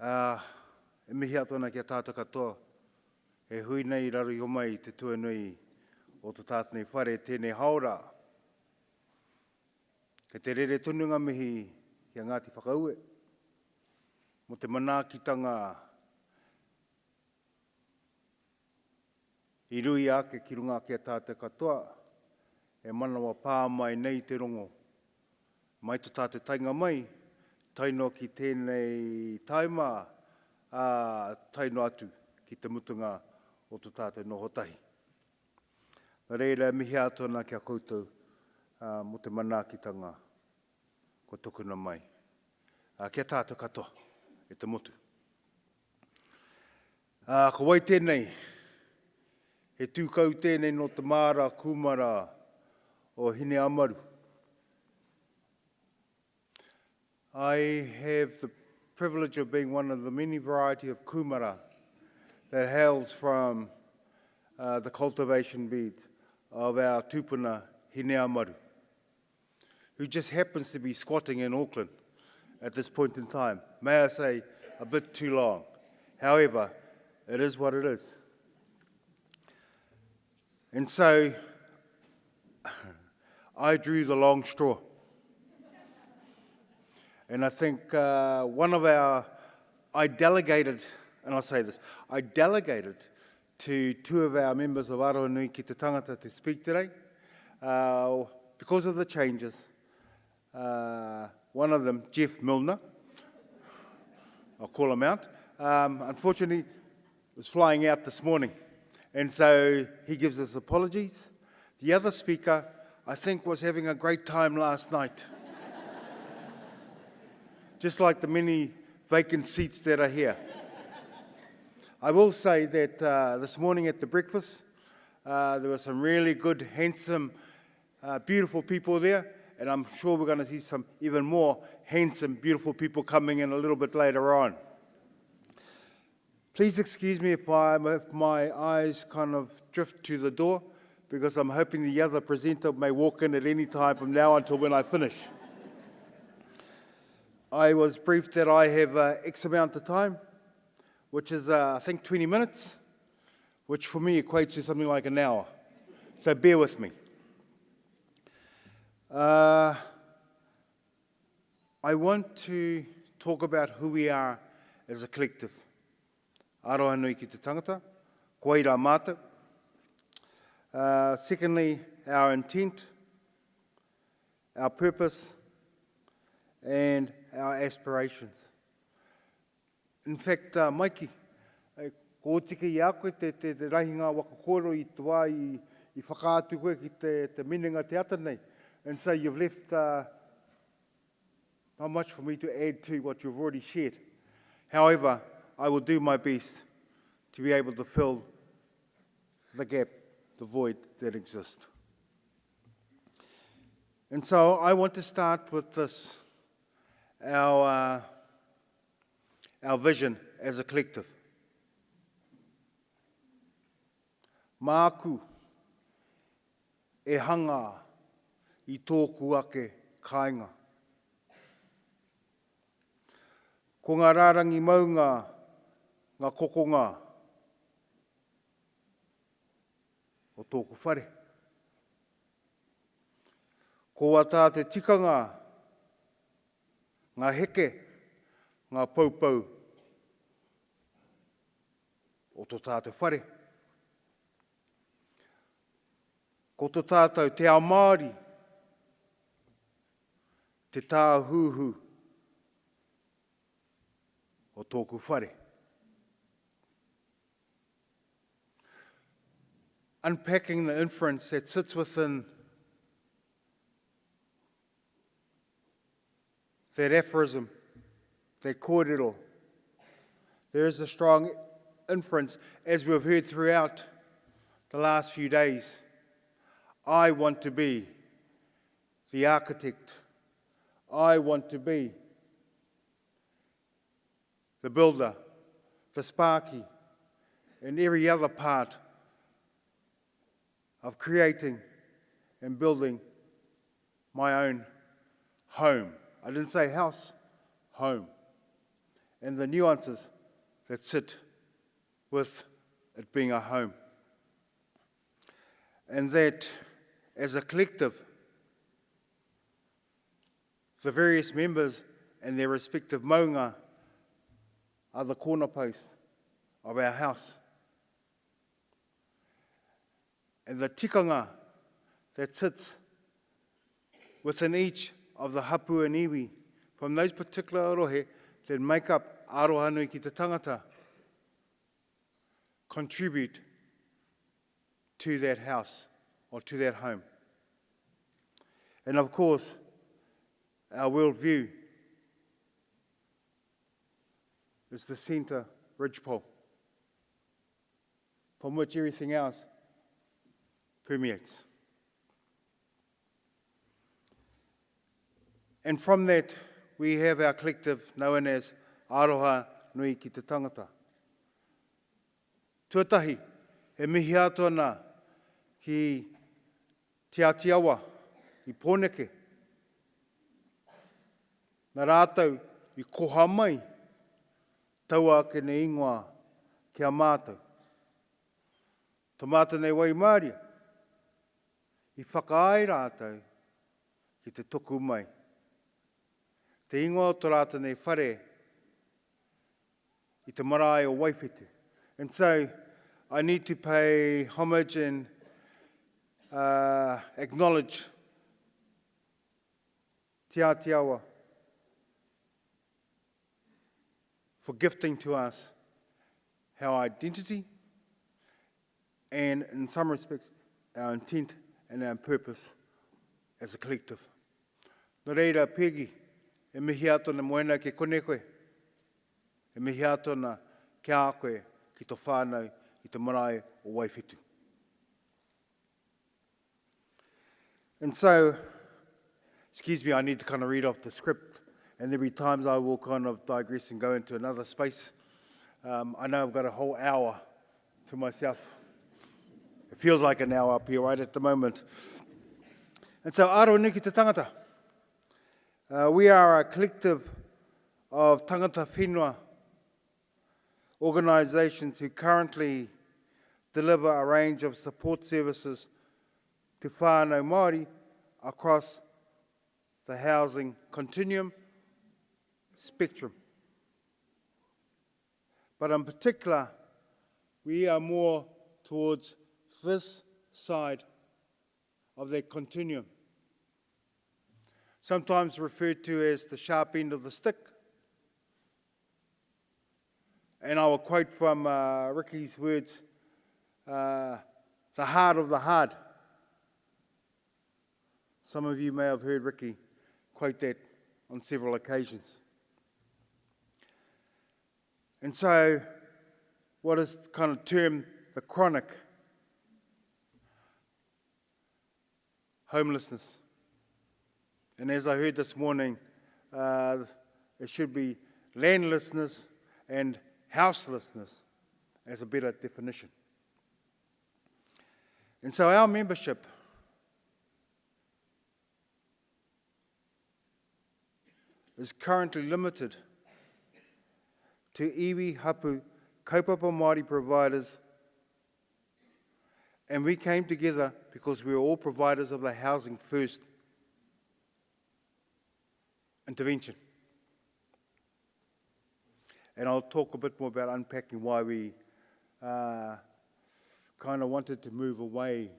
E mihi atona kia tātou katoa. E hui nei raru i o mai te tuanui o te tātnei whare tēnei haora. Kei te rere tununga mihi kia Ngāti Whakaue. Mo te manaakitanga i rui ake ki runga kia tātou katoa. E manawa pā mai nei te rongo. Mai tu tātou tainga mai, taino ki tēnei taima, taino atu ki te mutunga o tu tātou nohotahi. Reira mihi atona kia koutou mo te manaakitanga ko tukuna mai. Kia tātou katoa e te motu. Ko wai tēnei, he tūkau tēnei no te māra kumara o He Ara Hiki Mauri. I have the privilege of being one of the many variety of kumara that hails from the cultivation beds of our tupuna He Ara Mauri, who just happens to be squatting in Auckland at this point in time. May I say, a bit too long. However, it is what it is. And so, I drew the long straw. And I think I delegated to two of our members of Arohanui ki te tangata to speak today. Because of the changes, one of them, Jeff Milner, I'll call him out, unfortunately was flying out this morning. And so he gives us apologies. The other speaker, I think, was having a great time last night. Just like the many vacant seats that are here. I will say that this morning at the breakfast, there were some really good, handsome, beautiful people there, and I'm sure we're going to see some even more handsome, beautiful people coming in a little bit later on. Please excuse me if my eyes kind of drift to the door, because I'm hoping the other presenter may walk in at any time from now until when I finish. I was briefed that I have X amount of time, which is, I think, 20 minutes, which for me equates to something like an hour. So bear with me. I want to talk about who we are as a collective. Arohanui ki te tangata, koe rā mātou. Secondly, our intent, our purpose, and our aspirations. In fact, Mikey, ko tika I a koe te rahinga wakakoro I te wā I whakaatu koe ki te minenga te ata nei. And so you've left not much for me to add to what you've already shared. However, I will do my best to be able to fill the gap, the void that exists. And so I want to start with this. Our vision as a collective. Māku e hanga I tōku ake kāinga. Ko ngā rārangi maunga ngā kokonga o tōku whare. Ko wata te tikanga ngā heke, ngā paupau o tō tātou whare. Ko tō tātou te ao Māori, te tāhuhu o tōku whare. Unpacking the inference that sits within that aphorism, that kōrero, there is a strong inference, as we've heard throughout the last few days. I want to be the architect. I want to be the builder, the sparky, and every other part of creating and building my own home. I didn't say house, home. and the nuances that sit with it being a home. And that as a collective, the various members and their respective maunga are the corner posts of our house. And the tikanga that sits within each of the hapu and iwi from those particular rohe that make up Arohanui ki te tangata contribute to that house or to that home. And of course, our worldview is the centre ridgepole from which everything else permeates. And from that, we have our collective known as Arohanui ki te tangata. Tuatahi, he mihi atona ki te atiawa, i pōneke. Nā rātou i koha mai, taua ke ne ingoa ki a mātou. Tā mātou nei wai Māori, i whakaai rātou ki te tuku mai. Te ingoa o tō rātou nei whare i te marae o waiwhetu. And so, I need to pay homage and acknowledge Te Atiawa for gifting to us our identity and, in some respects, our intent and our purpose as a collective. Nō reira pēgi, e mihi atona moena ke kone koe, e mihi atona ke a koe ki tō whānau i te marae o waiwhetu. And so, excuse me, I need to kind of read off the script, and there'll be times I will kind of digress and go into another space. I know I've got a whole hour to myself. It feels like an hour up here right at the moment. And so, Arohanui ki te tangata. We are a collective of tangata whenua organisations who currently deliver a range of support services to whānau Māori across the housing continuum spectrum. But in particular, we are more towards this side of that continuum, sometimes referred to as the sharp end of the stick. And I will quote from Ricky's words, the heart of the hard. Some of you may have heard Ricky quote that on several occasions. And so, what is kind of termed the chronic homelessness. And as I heard this morning, it should be landlessness and houselessness as a better definition. And so our membership is currently limited to iwi, hapu, kaupapa Māori providers, and we came together because we were all providers of the housing first intervention. And I'll talk a bit more about unpacking why we kind of wanted to move away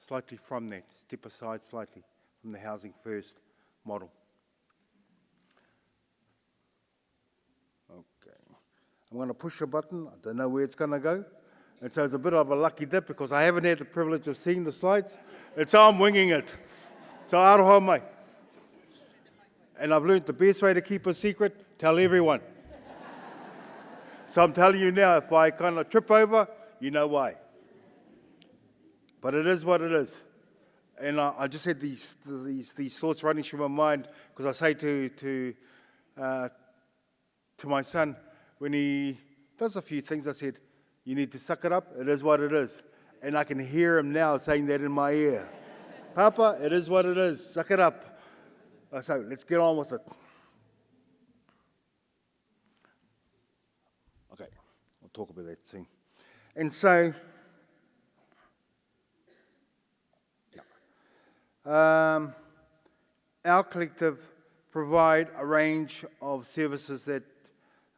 slightly from that, step aside slightly from the housing first model. Okay, I'm going to push a button. I don't know where it's going to go. And so it's a bit of a lucky dip because I haven't had the privilege of seeing the slides. And so I'm winging it. So aroha mai. And I've learned the best way to keep a secret, tell everyone. So I'm telling you now, if I kind of trip over, you know why. But it is what it is. And I just had these thoughts running through my mind because I say to my son, when he does a few things, I said, you need to suck it up, it is what it is. And I can hear him now saying that in my ear. Papa, it is what it is, suck it up. So let's get on with it. talk about that soon. And so, our collective provide a range of services that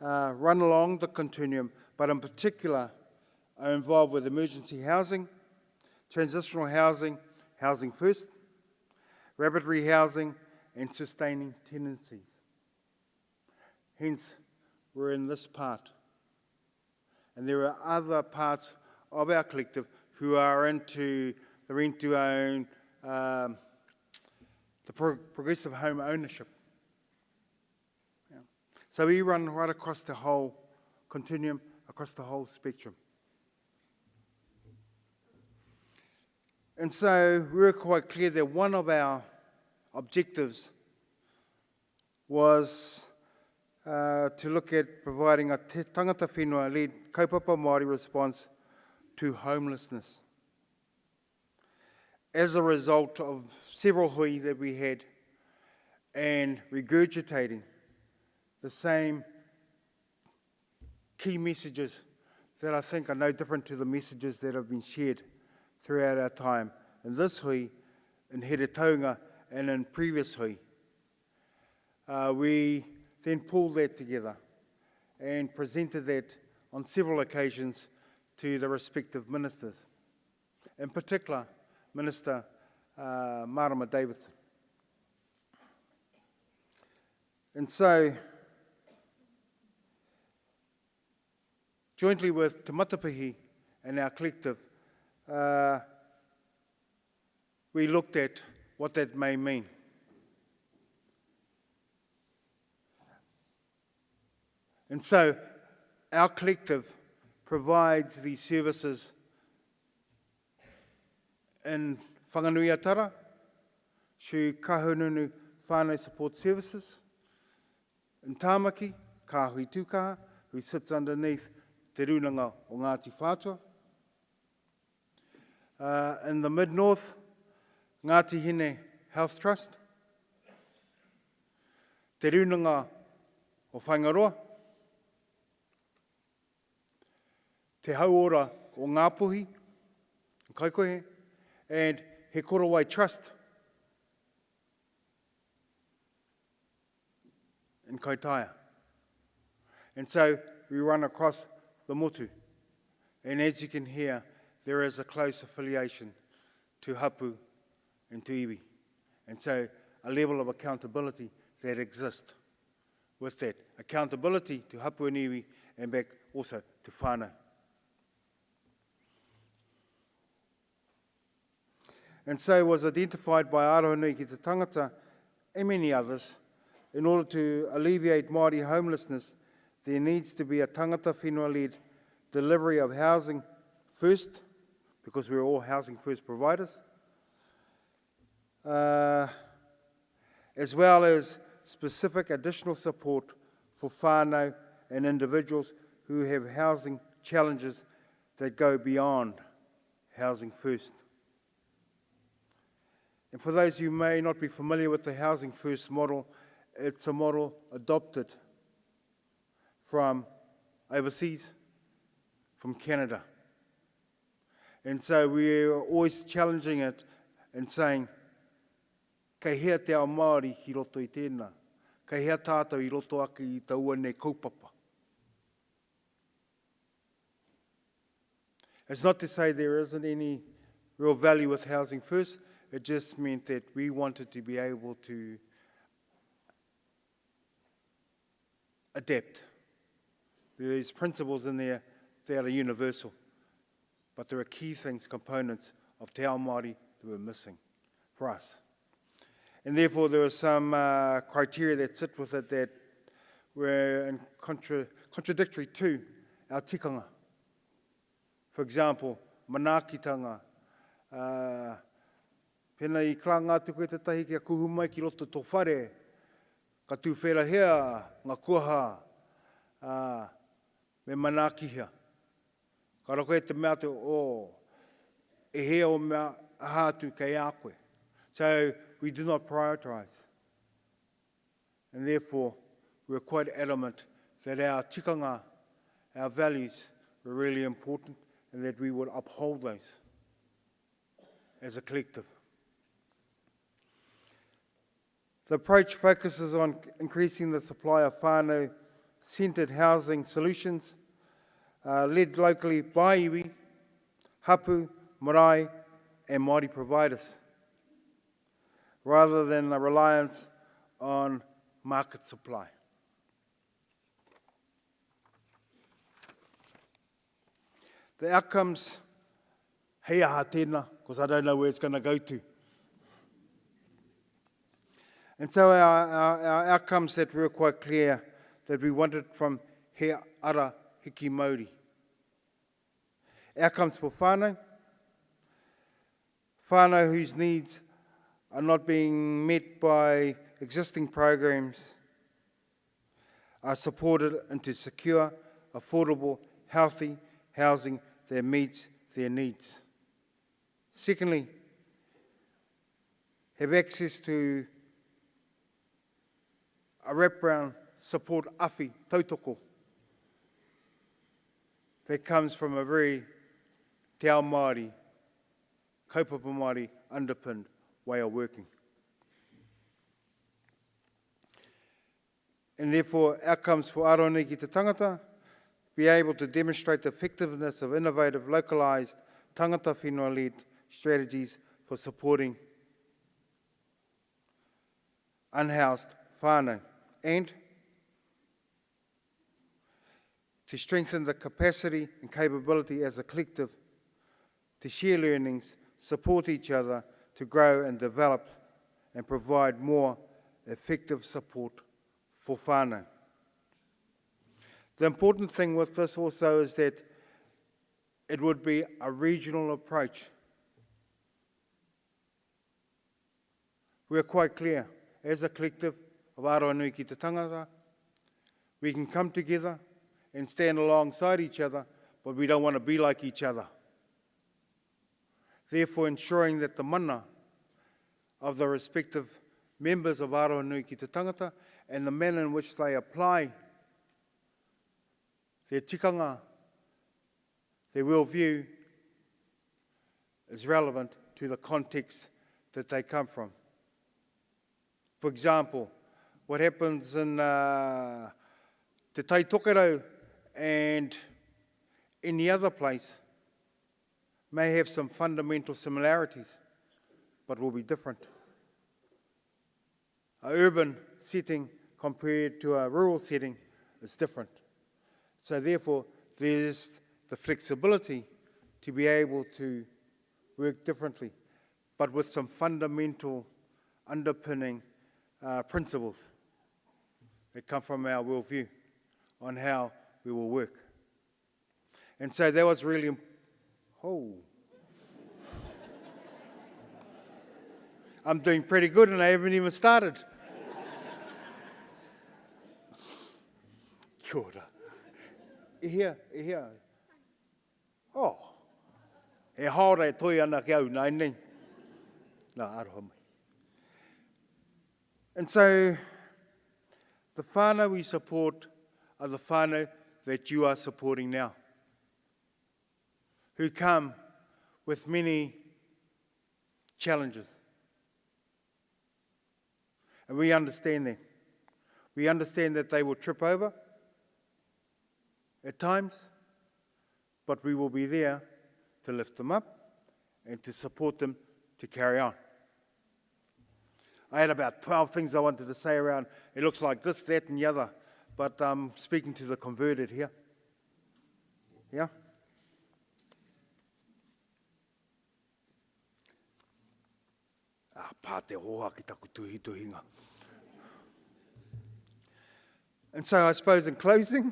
run along the continuum, but in particular are involved with emergency housing, transitional housing, housing first, rapid rehousing, and sustaining tenancies. Hence, we're in this part. And there are other parts of our collective who are into the rent-to-own, the progressive home ownership. Yeah. So we run right across the whole continuum, across the whole spectrum. And so we were quite clear that one of our objectives was to look at providing a tangata whenua-led kaupapa Māori response to homelessness. As a result of several hui that we had and regurgitating the same key messages that I think are no different to the messages that have been shared throughout our time in this hui, in Here Taunga and in previous hui. We then pulled that together and presented that on several occasions to the respective ministers. In particular, Minister Marama Davidson. And so, jointly with Te Matapihi and our collective, we looked at what that may mean. And so, our collective provides these services in whanganuiatara, through Kāhui whānau support services, in Tāmaki, Kāhui Tūkaha, who sits underneath te runanga o Ngāti Whātua. In the mid-north, Ngāti Hine Health Trust, te runanga o Whaingaroa, te hauora o Ngāpuhi, Kaikohe, and He Korowai Trust in Kaitaia. And so we run across the motu. And as you can hear, there is a close affiliation to hapu and to iwi. And so a level of accountability that exists with that. Accountability to hapu and iwi and back also to whānau. And so it was identified by Arohanui ki te tangata and many others, in order to alleviate Māori homelessness, there needs to be a tangata whenua-led delivery of housing first, because we're all housing first providers, as well as specific additional support for whānau and individuals who have housing challenges that go beyond housing first. And for those who may not be familiar with the Housing First model, it's a model adopted from overseas, from Canada. And so we're always challenging it and saying, kei hea te ao Māori ki roto I tēnā, kei hea tātou I roto aki I taua nei kaupapa. It's not to say there isn't any real value with Housing First. It just meant that we wanted to be able to adapt. There's principles in there that are universal, but there are key things, components of Te Ao Māori that were missing for us. And therefore there are some criteria that sit with it that were contradictory to our tikanga. For example, manaakitanga, pēnā I klā ngā tuku e te tahi kia kuhu mai ki roto tō whare, ka tū whera hea, ngā kuaha, me manaakihia. Ka rako e te mea te e hea o mea hātu kei a koe. So we do not prioritise. And therefore, we're quite adamant that our tikanga, our values, were really important, and that we would uphold those as a collective. The approach focuses on increasing the supply of whānau-centred housing solutions led locally by iwi, hapu, marae and Māori providers, rather than a reliance on market supply. The outcomes, he aha tēnā, because I don't know where it's going to go to. And so our outcomes that were quite clear that we wanted from He Ara Hiki Mauri. Outcomes for whānau whose needs are not being met by existing programs are supported into secure, affordable, healthy housing that meets their needs. Secondly, have access to a wraparound support awhi tautoko that comes from a very te ao Māori, kaupapa Māori underpinned way of working. And therefore, outcomes for Arohanui ki te tangata, be able to demonstrate the effectiveness of innovative, localised, tangata whenua-led strategies for supporting unhoused whānau, and to strengthen the capacity and capability as a collective to share learnings, support each other, to grow and develop and provide more effective support for whānau. The important thing with this also is that it would be a regional approach. We're quite clear, as a collective of Arohanui ki te tangata, we can come together and stand alongside each other, but we don't want to be like each other. Therefore, ensuring that the mana of the respective members of Arohanui ki te tangata and the manner in which they apply their tikanga, their worldview, is relevant to the context that they come from. For example, what happens in Te Tai Tokerau and any other place may have some fundamental similarities, but will be different. An urban setting compared to a rural setting is different. So therefore, there's the flexibility to be able to work differently, but with some fundamental underpinning principles that come from our worldview on how we will work. And so that was really, I'm doing pretty good and I haven't even started. Kia ora. E hea. Oh, e haora e toi ana ki au, nai nei. Nā, aroha mai. And so, the whānau we support are the whānau that you are supporting now, who come with many challenges. And we understand that. We understand that they will trip over at times, but we will be there to lift them up and to support them to carry on. I had about 12 things I wanted to say around, it looks like this, that and the other, but I'm speaking to the converted here. Yeah? Pā te hoa ki taku tuhituhinga. And so I suppose in closing,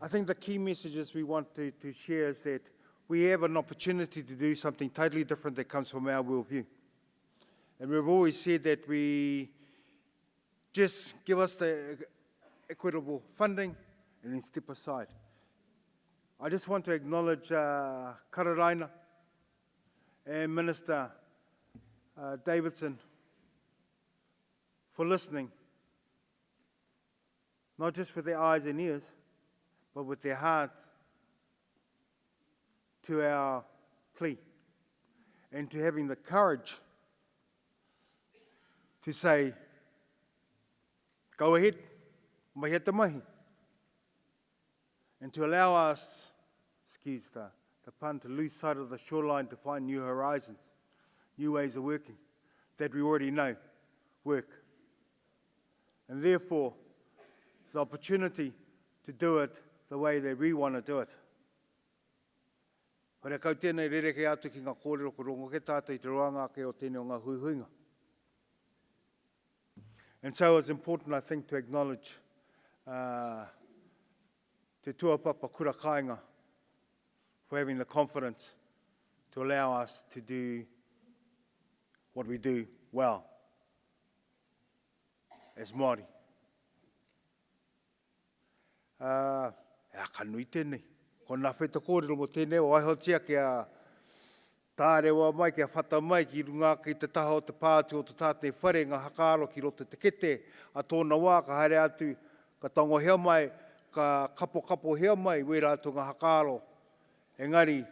I think the key messages we want to share is that we have an opportunity to do something totally different that comes from our worldview. And we've always said that we just give us the equitable funding and then step aside. I just want to acknowledge Kararaina and Minister Davidson for listening not just with their eyes and ears, but with their hearts, to our plea, and to having the courage to say, go ahead, mai he te mahi, and to allow us, excuse the pun, to lose sight of the shoreline to find new horizons, new ways of working that we already know work. And therefore, the opportunity to do it the way that we want to do it. Hore kau tēnei rereke atu ki ngā kōrero ko rongo ke tātou I te roanga ke o tēnei o ngā huihuinga. And so it's important, I think, to acknowledge te tuapapa kura kāinga for having the confidence to allow us to do what we do well as Māori. Ka nui tēnei. Ko nā wheta kōrero mo tēnei o aihotia kia tārewa mai, kia whata mai ki runga ki te taha o te pātu o te tātei whare ngā hakaaro ki roto te kete a tōna wā, ka haere atu, ka tongo hea mai, ka kapo hea mai, wera atu ngā hakaaro. Engari,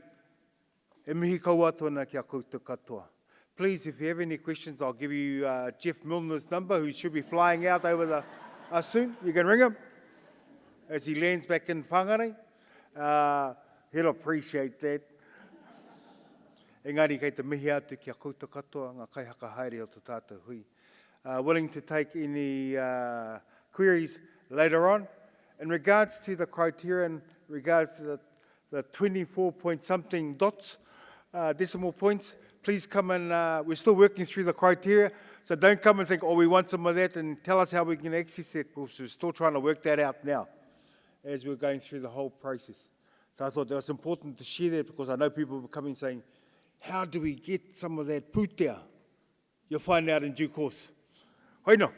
e mihi kau atona kia koutou katoa. Please, if you have any questions, I'll give you Jeff Milner's number, who should be flying out over us soon. You can ring him as he lands back in Whangarei. He'll appreciate that. Engari, kei te mihi atu kia koutou katoa, ngā kaihaka haere o te tātou hui. Willing to take any queries later on. In regards to the criteria, in regards to the 24-point-something dots, decimal points, please come and, we're still working through the criteria, so don't come and think, oh, we want some of that, and tell us how we can access it, because we're still trying to work that out now, as we're going through the whole process. So I thought that was important to share that, because I know people were coming saying, how do we get some of that pūtea? You'll find out in due course. Hoino,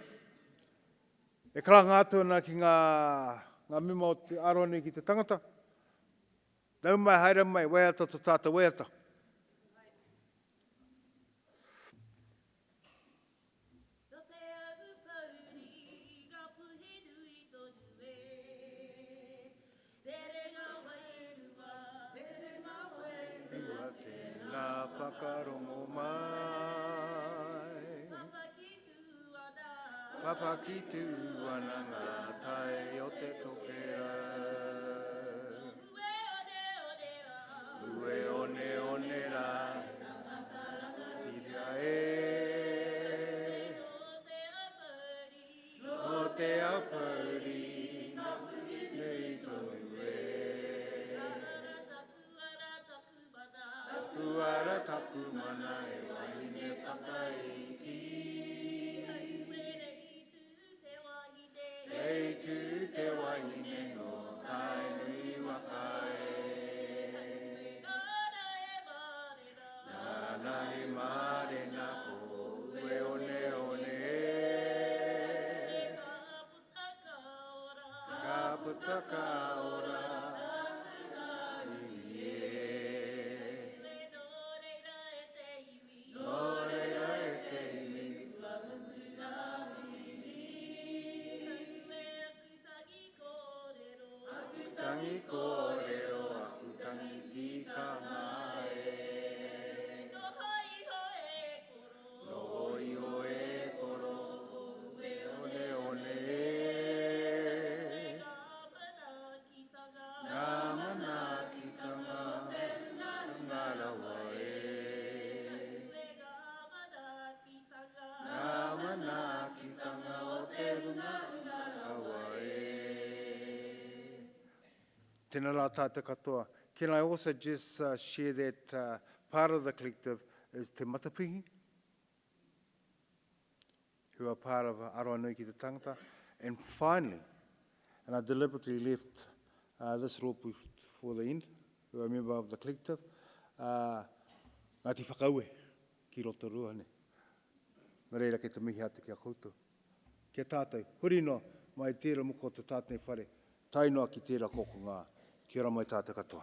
e karanga atu ana ki ngā mima o te Arohanui ki te tangata. Nau mai, haere mai, waiata to tātou waiata. Whakarongo mai, papa ki tu ana ngā tai o te tokera. Ue one ra, tira e, o te apauri, nei tonu e. Kuara taku mana e wahine whakaiti. Hei tu te wahine no tai nui wakai. Nana e marena ko ue one e. Ka puta ka ora. Tangi kōrero aku tangi tikanga e. Noho iho e koro, one e. Ngā mana ki tanga, ngā rawa e. Ngā mana ki tanga o te runga, rawa e. Tēnā rā tātou katoa. Can I also just share that part of the collective is te matapihi, who are part of Arohanui ki te tangata. And finally, and I deliberately left this rōpū for the end, who are a member of the collective, Ngāti whakaue ki roto rua ne. Nā reira kei te mihi atu ki a koutou. Kia tātou, hurino mai tēra muko te tātei whare, tainoa ki tēra koko ngā. Kia ora mai tātou katoa.